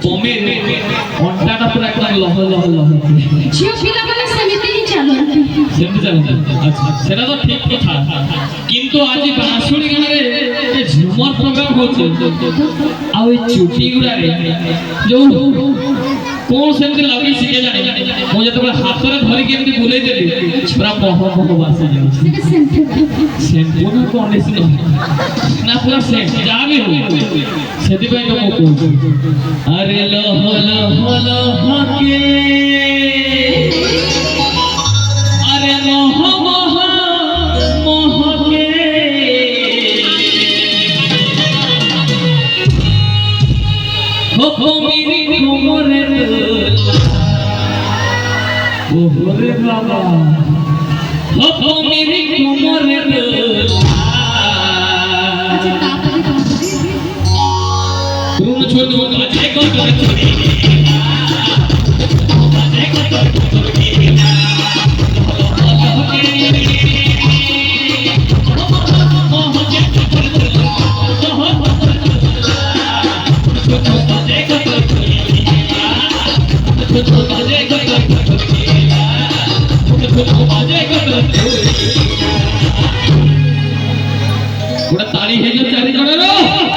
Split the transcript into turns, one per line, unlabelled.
পমের ঘন্টাটা পুরো একদম লহ লহ লহ
ঝিও পিলাମାନେ ସେମିତି ହିଁ ଚାଲନ୍ତି।
ସେମିତି ଚାଲନ୍ତି। ଆଚ୍ଛା ସେଟା ତ ଠିକ କଥା, କିନ୍ତୁ ଆଜି ବାଁଶୁଳି ଗାଁରେ ଏ ଝୁମର ପ୍ରୋଗ୍ରାମ ହଉଛି ଆଉ ଏ ଚୁଟି ଗୁଡାରେ ଯୋଉ କଣ ସେମିତି ଲଗେଇଛି କେଜାଣି, ମୁଁ ଯେତେବେଳେ ହାତରେ ଧରିକି ଏମିତି ବୁଲେଇ ଦେଲି ପୁରା ମହ ମହ ବାସି ଯାଉଛି।
ସେଟା ସେମିତି
ସେମ୍ପୁ ନା କଣ୍ଡିସନର ନା ପୁରା ସେଣ୍ଟ ଯାହା ବି ହଉ, ସେଥିପାଇଁ ତ ମୁଁ କହୁଛି ଆରେ ଲହ ଲହ ଲହକେ আরে মহ মহ মহকে হকমিরি কোমরে ওরে বাবা হকমিরি কোমরে
আচ্ছা তারপরে
রুন ছোট বাজে কত ছোটি বাজে কত ছোটি বাজে